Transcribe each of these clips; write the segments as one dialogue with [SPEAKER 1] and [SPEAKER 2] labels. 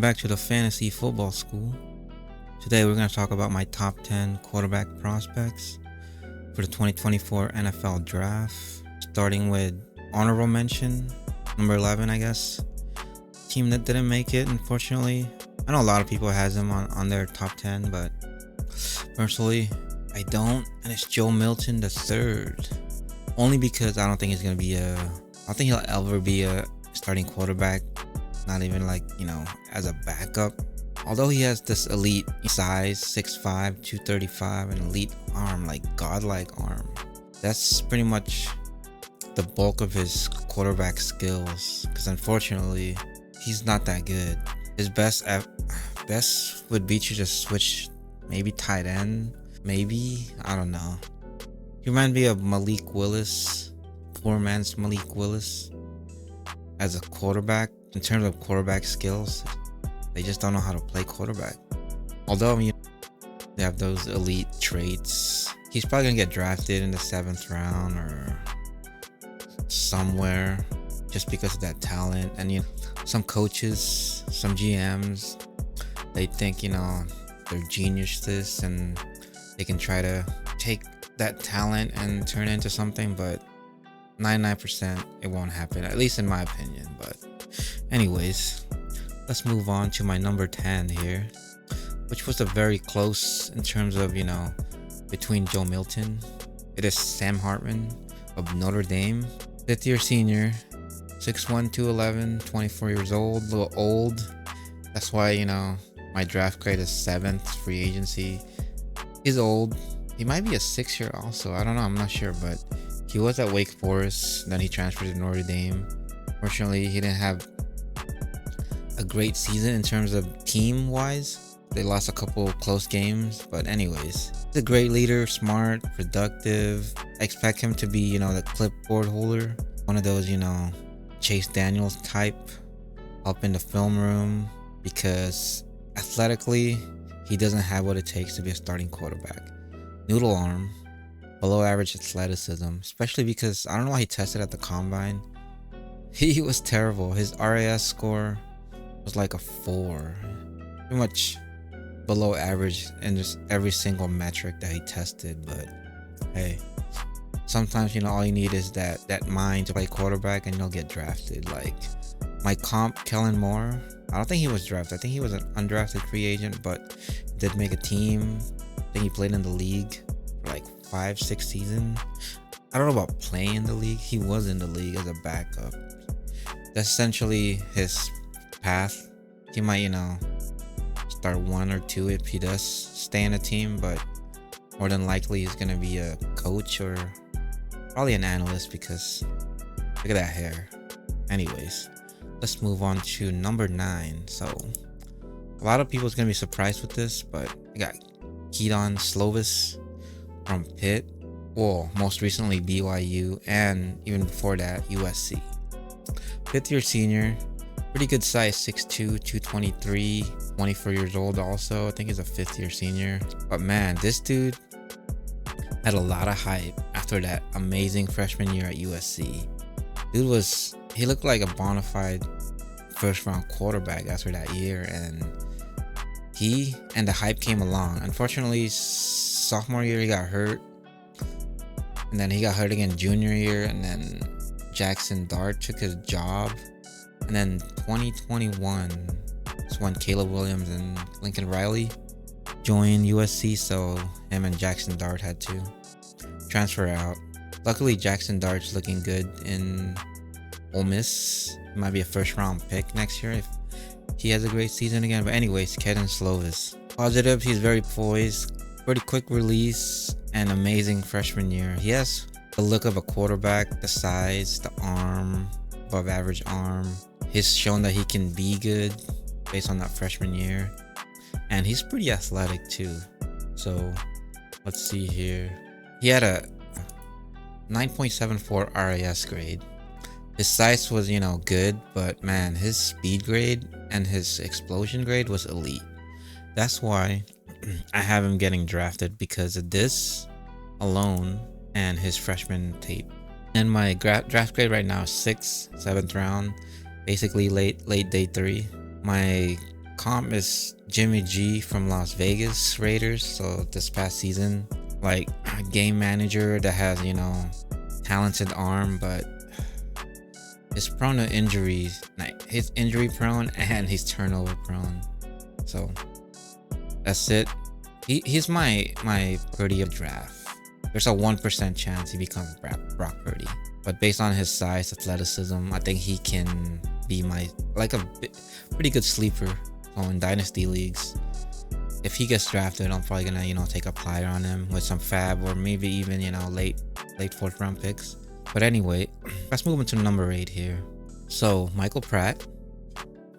[SPEAKER 1] back to the Fantasy Football School. Today we're going to talk about my top 10 quarterback prospects for the 2024 NFL Draft. Starting with honorable mention, number 11, I guess. Team that didn't make it, unfortunately. I know a lot of people has him on their top 10, but personally, I don't. And it's Joe Milton III. Only because I don't think he's going to be I don't think he'll ever be a starting quarterback. Not even as a backup. Although he has this elite size, 6'5", 235, and elite arm, godlike arm. That's pretty much the bulk of his quarterback skills. Because unfortunately, he's not that good. His best would be to just switch, maybe tight end, maybe, I don't know. He reminds me of Malik Willis, poor man's Malik Willis, as a quarterback. In terms of quarterback skills, they just don't know how to play quarterback. Although, they have those elite traits. He's probably going to get drafted in the 7th round or somewhere just because of that talent. And, some coaches, some GMs, they think, they're geniuses and they can try to take that talent and turn it into something, but 99% it won't happen, at least in my opinion. But anyways, let's move on to my number 10 here, which was a very close in terms of, between Joe Milton. It is Sam Hartman of Notre Dame, 5th year senior, 6'1", 211, 24 years old, a little old. That's why, my draft grade is 7th, free agency. He's old. He might be a 6-year also. I don't know. I'm not sure, but he was at Wake Forest. Then he transferred to Notre Dame. Fortunately, he didn't have a great season in terms of team-wise. They lost a couple close games, but anyways, he's a great leader, smart, productive. I expect him to be, the clipboard holder, one of those, Chase Daniels type, up in the film room, because athletically, he doesn't have what it takes to be a starting quarterback. Noodle arm, below average athleticism, especially because I don't know why he tested at the combine. He was terrible. His RAS score was like a 4. Pretty much below average in just every single metric that he tested. But hey, sometimes all you need is that mind to play quarterback and you'll get drafted. Like my comp, Kellen Moore, I don't think he was drafted. I think he was an undrafted free agent, but did make a team. I think he played in the league for 5-6 seasons. I don't know about playing in the league. He was in the league as a backup. That's essentially his path. He might, start 1 or 2 if he does stay in a team, but more than likely he's gonna be a coach or probably an analyst because look at that hair. Anyways, let's move on to number 9. So a lot of people's gonna be surprised with this, but I got Kedon Slovis from Pitt, or most recently BYU, and even before that USC. 5th year senior, pretty good size, 6'2", 223, 24 years old also. I think he's a 5th year senior. But man, this dude had a lot of hype after that amazing freshman year at USC. He looked like a bona fide first round quarterback after that year, and the hype came along. Unfortunately, sophomore year he got hurt, and then he got hurt again junior year, and then Jackson Dart took his job, and then 2021 is when Caleb Williams and Lincoln Riley joined USC, so him and Jackson Dart had to transfer out. Luckily, Jackson Dart's looking good in Ole Miss. He might be a first round pick next year if he has a great season again. But anyways, Kedon Slovis, positive. He's very poised, pretty quick release, and amazing freshman year. He has the look of a quarterback, the size, the arm, above average arm. He's shown that he can be good based on that freshman year, and he's pretty athletic too. So let's see here. He had a 9.74 RAS grade. His size was, good, but man, his speed grade and his explosion grade was elite. That's why I have him getting drafted, because of this alone and his freshman tape. And my draft grade right now is 6th, 7th round, basically late day 3. My comp is Jimmy G from Las Vegas Raiders. So this past season, like a game manager that has, talented arm, but is prone to injuries. Like he's injury prone and he's turnover prone. So that's it. He's my Purdy of draft. There's a 1% chance he becomes Brock Purdy, but based on his size, athleticism, I think he can be pretty good sleeper. So in dynasty leagues, if he gets drafted, I'm probably gonna take a flyer on him with some fab or maybe even late 4th round picks. But anyway, let's move into number 8 here. So Michael Pratt,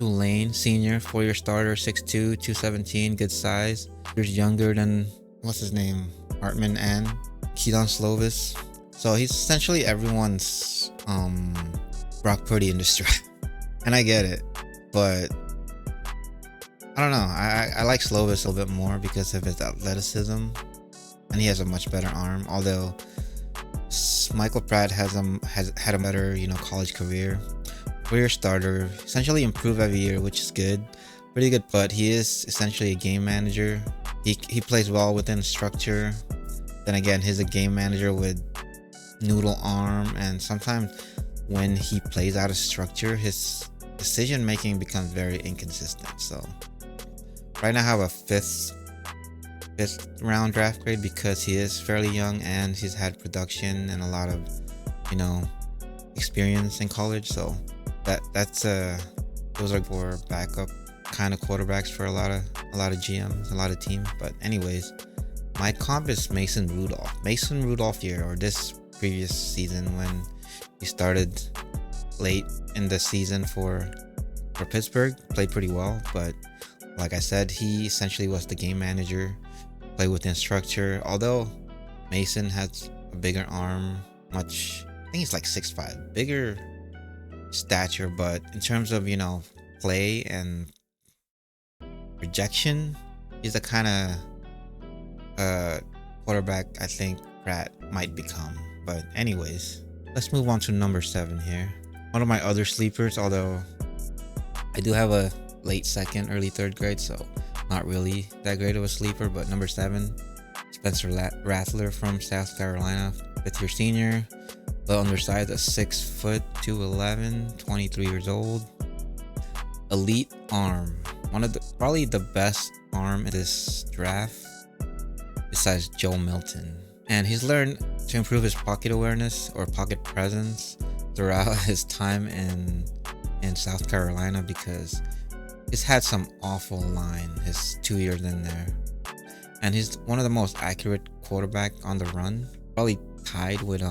[SPEAKER 1] Tulane senior, 4-year starter, 6'2", 217, good size. He's younger than what's his name, Hartman and Keaton Slovis. So he's essentially everyone's Brock Purdy in this draft. And I get it, but I don't know. I like Slovis a little bit more because of his athleticism, and he has a much better arm. Although Michael Pratt has had a better college career. 4-year starter, essentially improved every year, which is good, pretty good. But he is essentially a game manager. He plays well within structure. Then again, he's a game manager with noodle arm, and sometimes when he plays out of structure, his decision making becomes very inconsistent. So right now I have a fifth round draft grade because he is fairly young and he's had production and a lot of experience in college. So those are for backup kind of quarterbacks for a lot of GMs, a lot of teams. But anyways, my comp is Mason Rudolph year, or this previous season when he started late in the season for Pittsburgh, played pretty well. But like I said, he essentially was the game manager, play within structure. Although Mason has a bigger arm, I think he's like 6'5", bigger stature, but in terms of play and projection, he's the kind of quarterback I think Pratt might become. But anyways, let's move on to number 7 here. One of my other sleepers, although I do have a late 2nd, early 3rd grade, so not really that great of a sleeper. But number 7, Spencer Rattler from South Carolina, 5th-year senior, little undersized, a 6 foot 211, 23 years old. Elite arm, probably the best arm in this draft besides Joe Milton. And he's learned to improve his pocket awareness or pocket presence throughout his time in South Carolina, because he's had some awful line his 2 years in there. And he's one of the most accurate quarterback on the run, probably tied with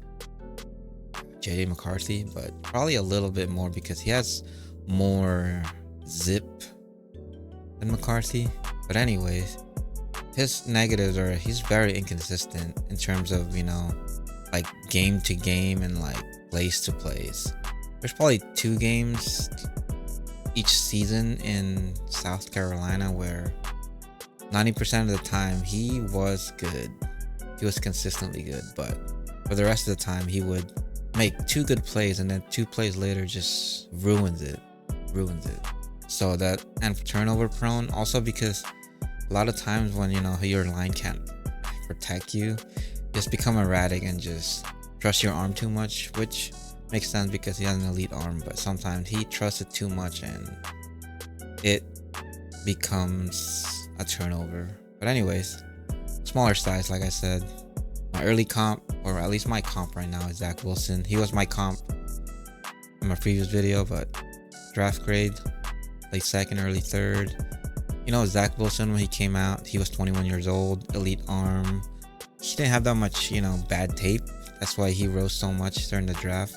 [SPEAKER 1] J.J. McCarthy, but probably a little bit more because he has more zip than McCarthy. But anyways, his negatives are he's very inconsistent in terms of like game to game and like place to place. There's probably 2 games each season in South Carolina where 90% of the time he was good, he was consistently good, but for the rest of the time he would make 2 good plays and then 2 plays later just ruins it. So that, and turnover prone also, because a lot of times when your line can't protect you, just become erratic and just trust your arm too much, which makes sense because he has an elite arm. But sometimes he trusts it too much and it becomes a turnover. But anyways, smaller size, like I said. My early comp, or at least my comp right now, is Zach Wilson. He was my comp in my previous video, but draft grade, late 2nd, early 3rd. Zach Wilson, when he came out, he was 21 years old, elite arm. He didn't have that much, bad tape. That's why he rose so much during the draft.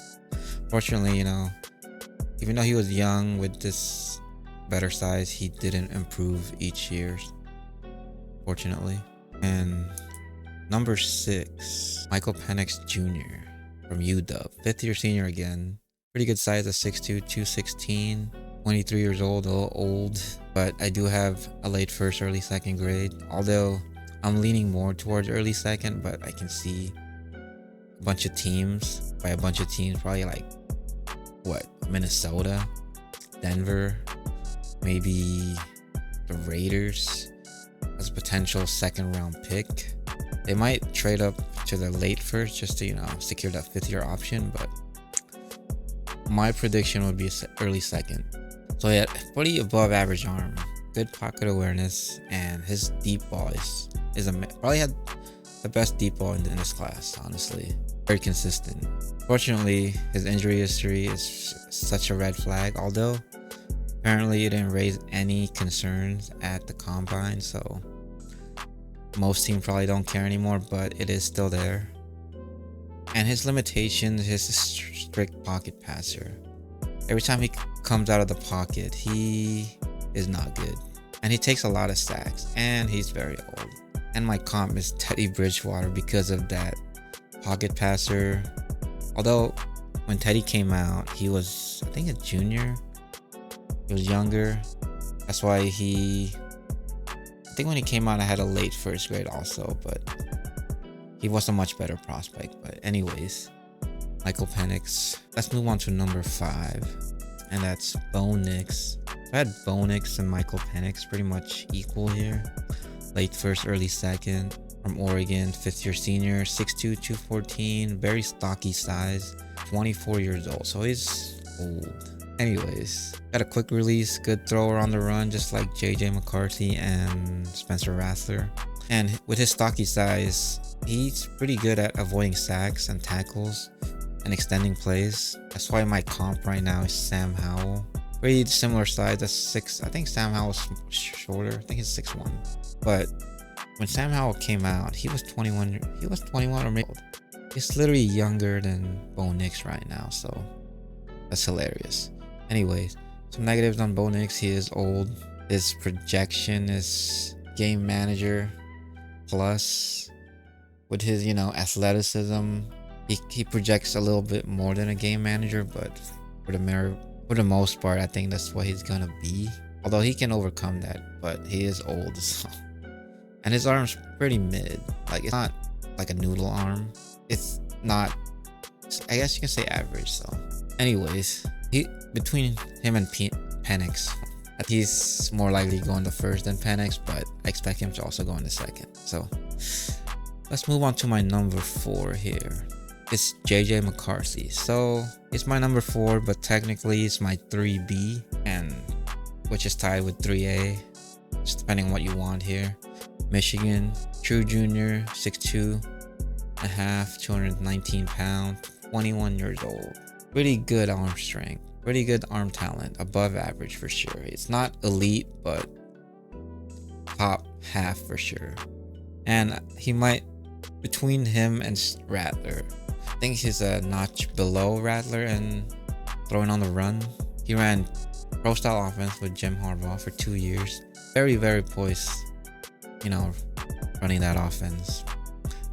[SPEAKER 1] Fortunately, even though he was young with this better size, he didn't improve each year, fortunately. And number 6, Michael Penix Jr. from UW, 5th-year senior again. Pretty good size, a 6'2", 216, 23 years old, a little old. But I do have a late 1st, early 2nd grade. Although I'm leaning more towards early 2nd, but I can see a bunch of teams. By a bunch of teams, probably like, Minnesota, Denver, maybe the Raiders as a potential second round pick. They might trade up to the late first just to, secure that 5th-year option, but my prediction would be early second. So he had pretty above average arm, good pocket awareness, and his deep ball is probably had the best deep ball in this class, honestly. Very consistent. Fortunately, his injury history is such a red flag, although apparently it didn't raise any concerns at the combine, so most teams probably don't care anymore, but it is still there. And his limitations, his strict pocket passer. Every time he comes out of the pocket, he is not good. And he takes a lot of sacks, and he's very old. And my comp is Teddy Bridgewater because of that pocket passer. Although when Teddy came out, he was, I think, a junior. He was younger. That's why I think when he came out, I had a late first grade also, but he was a much better prospect. But anyways, Michael Penix. Let's move on to number 5, and that's Bo Nix. I had Bo Nix and Michael Penix pretty much equal here. Late first, early second, from Oregon, 5th-year senior, 6'2", 214, very stocky size, 24 years old, so he's old. Anyways, got a quick release, good thrower on the run, just like JJ McCarthy and Spencer Rattler. And with his stocky size, he's pretty good at avoiding sacks and tackles and extending plays. That's why my comp right now is Sam Howell. Pretty similar size. That's 6. I think Sam Howell's shorter. I think he's 6'1". But when Sam Howell came out, he was 21. He was 21 or maybe old. He's literally younger than Bo Nix right now, so that's hilarious. Anyways, some negatives on Bo Nix. He is old. His projection is game manager plus. With his, athleticism, he projects a little bit more than a game manager, but for the most part, I think that's what he's gonna be. Although he can overcome that, but he is old, so. And his arm's pretty mid. Like, it's not like a noodle arm. It's not, I guess you can say average, so. Anyways, between him and Penix, he's more likely going to first than Penix, but I expect him to also go in the second. So let's move on to my number 4 here. It's JJ McCarthy. So it's my number 4, but technically it's my 3B, and which is tied with 3A, just depending on what you want here. Michigan, true junior, 6'2", 219 pounds, 21 years old. Pretty good arm strength, pretty good arm talent, above average for sure. It's not elite, but top half for sure. And he might, between him and Rattler, I think he's a notch below Rattler in throwing on the run. He ran pro style offense with Jim Harbaugh for 2 years. Very, very poised, running that offense.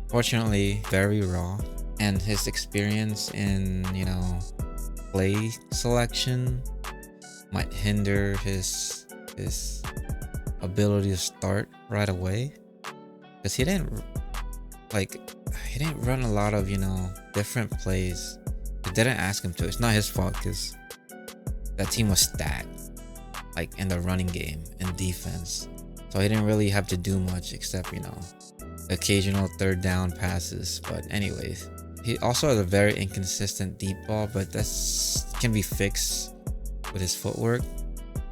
[SPEAKER 1] Fortunately, very raw, and his experience in, play selection might hinder his ability to start right away, because he didn't run a lot of different plays. They didn't ask him to. It's not his fault, because that team was stacked, like in the running game and defense, so he didn't really have to do much except occasional third down passes. But anyways, he also has a very inconsistent deep ball, but that's can be fixed with his footwork,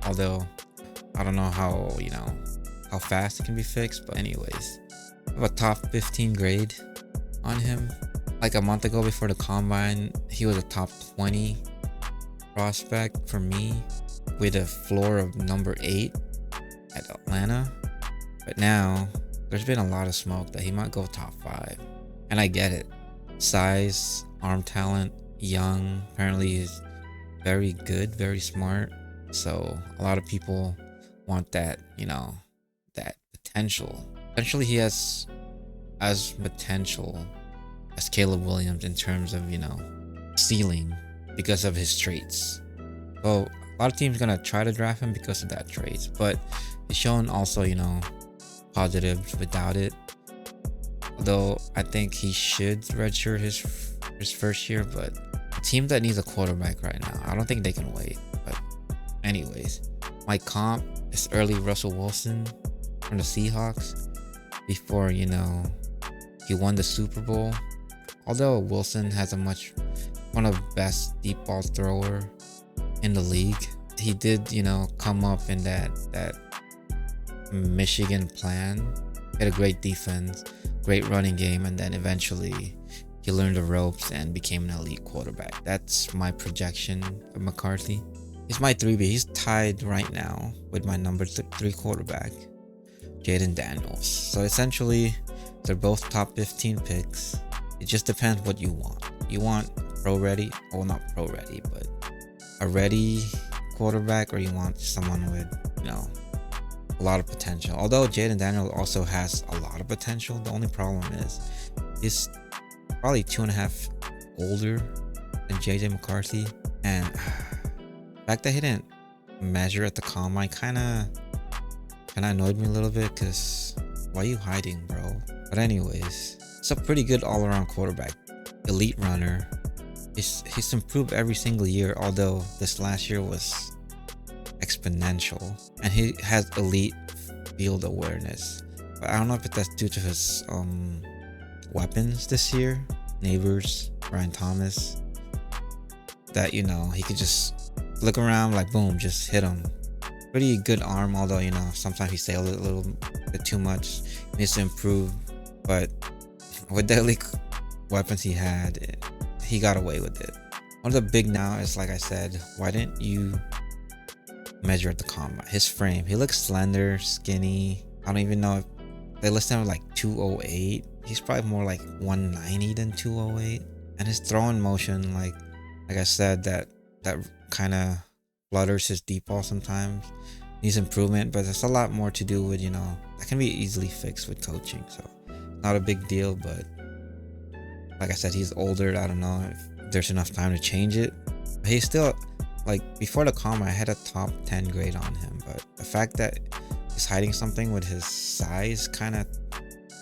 [SPEAKER 1] although I don't know how fast it can be fixed. But anyways, I have a top 15 grade on him. Like a month ago before the combine, he was a top 20 prospect for me with a floor of number 8 at Atlanta. But now there's been a lot of smoke that he might go top 5, and I get it. Size, arm talent, young, apparently he's very good, very smart, so a lot of people want that that potential. Essentially, he has as potential as Caleb Williams in terms of ceiling, because of his traits. So a lot of teams gonna try to draft him because of that traits, but he's shown also positives without it. Although I think he should redshirt his first year, but a team that needs a quarterback right now, I don't think they can wait. But anyways, My comp is early Russell Wilson from the Seahawks before, he won the Super Bowl. Although Wilson has one of the best deep ball thrower in the league, he did, come up in that Michigan plan. Had a great defense, great running game, and then eventually he learned the ropes and became an elite quarterback. That's my projection of McCarthy. He's my 3B. He's tied right now with my number 3 quarterback, Jayden Daniels. So essentially, they're both top 15 picks. It just depends what you want. You want pro ready, well, not pro ready, but a ready quarterback, or you want someone with, a lot of potential. Although Jayden Daniels also has a lot of potential, the only problem is he's probably 2.5 older than JJ McCarthy, and the fact that he didn't measure at the combine kind of annoyed me a little bit, because why are you hiding, bro? But anyways, it's a pretty good all-around quarterback, elite runner. He's improved every single year, although this last year was exponential, and he has elite field awareness. But I don't know if that's due to his weapons this year, Neighbors, Brian Thomas, that he could just look around, like boom, just hit him. Pretty good arm, although sometimes he sailed it a little bit too much. He needs to improve, but with the elite weapons he had, he got away with it. One of the big now is, like I said, why didn't you measure at the combine? His frame, he looks slender, skinny. I don't even know if they list him like 208. He's probably more like 190 than 208. And his throwing motion, like I said, that kind of flutters his deep ball sometimes. Needs improvement, but there's a lot more to do with, that can be easily fixed with coaching. So not a big deal, but like I said, he's older. I don't know if there's enough time to change it. But he's still, like, before the combine, I had a top 10 grade on him, but the fact that he's hiding something with his size kind of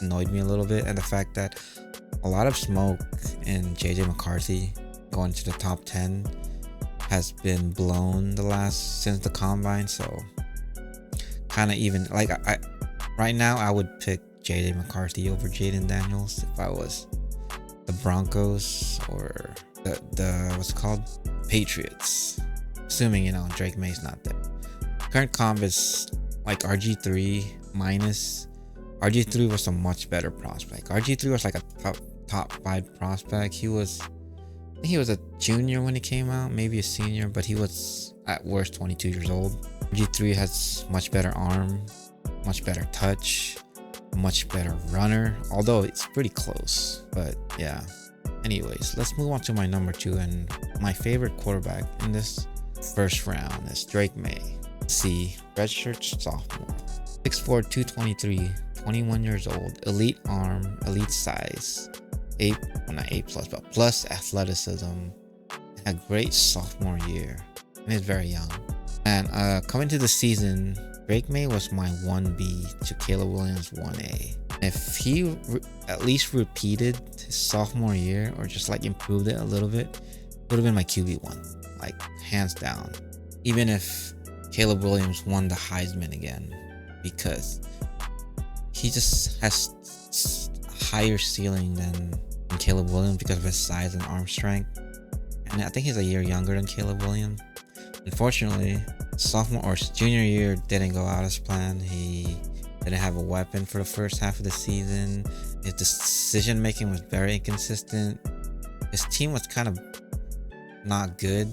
[SPEAKER 1] annoyed me a little bit, and the fact that a lot of smoke in JJ McCarthy going to the top 10 has been blown since the combine. So kind of even like I right now I would pick JJ McCarthy over Jayden Daniels if I was the Broncos or the what's it called, Patriots, assuming Drake May's not there. Current comp is like RG3 minus. RG3 was a much better prospect. RG3 was like a top 5 prospect. I think he was a junior when he came out, maybe a senior, but he was at worst 22 years old. RG3 has much better arm, much better touch, much better runner, although it's pretty close. But yeah, anyways, let's move on to my number 2, and my favorite quarterback in this first round is Drake May. C, redshirt sophomore, 6'4", 223, 21 years old, elite arm, elite size, plus athleticism, a great sophomore year, and he's very young. And coming to the season, Drake May was my 1B to Caleb Williams 1A. If he at least repeated his sophomore year, or just like improved it a little bit, it would have been my QB1, like hands down. Even if Caleb Williams won the Heisman again, because he just has higher ceiling than Caleb Williams because of his size and arm strength. And I think he's a year younger than Caleb Williams. Unfortunately, sophomore or junior year didn't go out as planned. He didn't have a weapon for the first half of the season. His decision making was very inconsistent. His team was kind of not good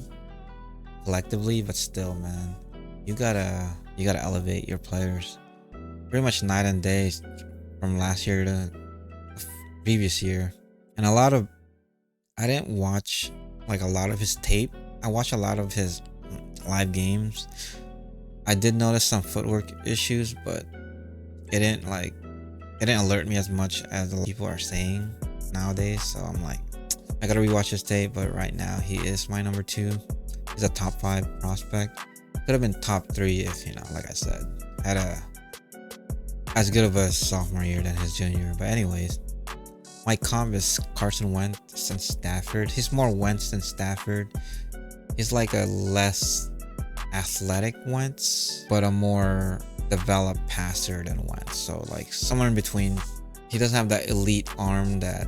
[SPEAKER 1] collectively, but still, man, you gotta elevate your players. Pretty much night and day from last year to the previous year. And I didn't watch like a lot of his tape. I watched a lot of his live games. I did notice some footwork issues, but it didn't alert me as much as a lot of people are saying nowadays. So I'm like, I gotta rewatch his tape. But right now he is my number 2. He's a top 5 prospect. Could have been top 3 if, like I said, had as good of a sophomore year than his junior year. But anyways, my comp is Carson Wentz and Stafford. He's more Wentz than Stafford. He's like a less athletic Wentz, but a more developed passer than Wentz. So like somewhere in between. He doesn't have that elite arm that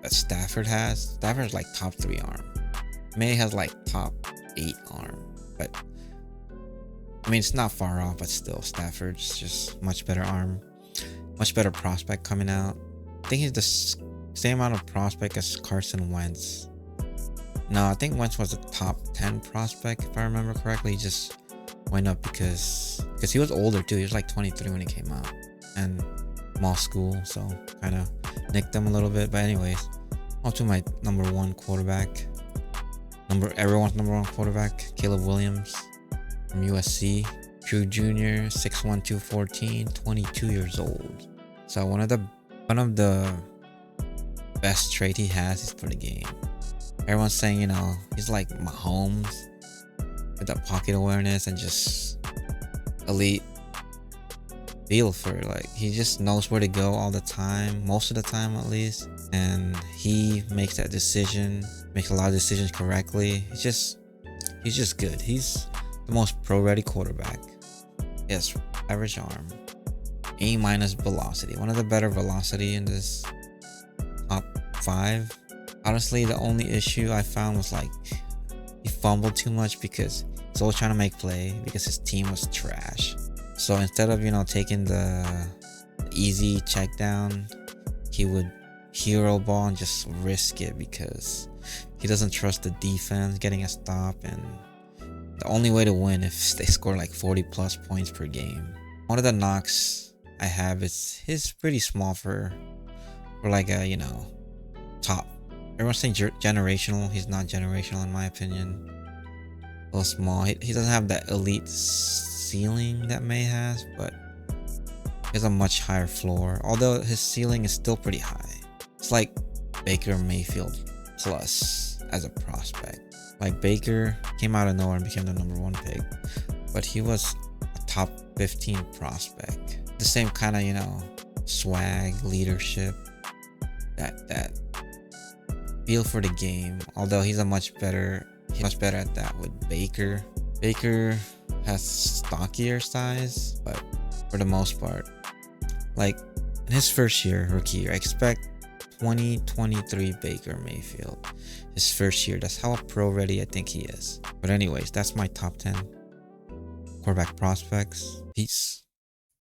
[SPEAKER 1] Stafford has. Stafford's like top 3 arm. May has like top 8 arm. But I mean, it's not far off, but still, Stafford's just much better arm, much better prospect coming out. I think he's the same amount of prospect as Carson Wentz. No, I think Wentz was a top 10 prospect if I remember correctly. He just went up because he was older too. He was like 23 when he came out, and small school, so kind of nicked them a little bit. But anyways, on to my number 1 quarterback. Everyone's number 1 quarterback, Caleb Williams from USC. True Junior, 6'1", 214, 22 years old. So one of the best trait he has is for the game. Everyone's saying, you know, he's like Mahomes with that pocket awareness and just elite feel for, like, he just knows where to go all the time, most of the time at least, and he makes that decision, makes a lot of decisions correctly. He's just good. He's the most pro-ready quarterback. He has average arm, A- velocity, one of the better velocity in this top 5. Honestly, the only issue I found was like he fumbled too much because he's always trying to make play because his team was trash. So instead of, you know, taking the easy check down, he would hero ball and just risk it because he doesn't trust the defense getting a stop, and the only way to win if they score like 40 plus points per game. One of the knocks I have is he's pretty small for like a, you know, top. Everyone's saying generational. He's not generational in my opinion. A little small. He doesn't have that elite ceiling that May has, but he has a much higher floor, although his ceiling is still pretty high. It's like Baker Mayfield plus as a prospect. Like, Baker came out of nowhere and became the number 1 pick, but he was a top 15 prospect. The same kind of, you know, swag, leadership, that feel for the game, although he's much better at that with Baker. Baker has stockier size, but for the most part, like in his first year, rookie year, I expect 2023 Baker Mayfield. His first year, that's how pro ready I think he is. But anyways, that's my top 10 quarterback prospects. Peace.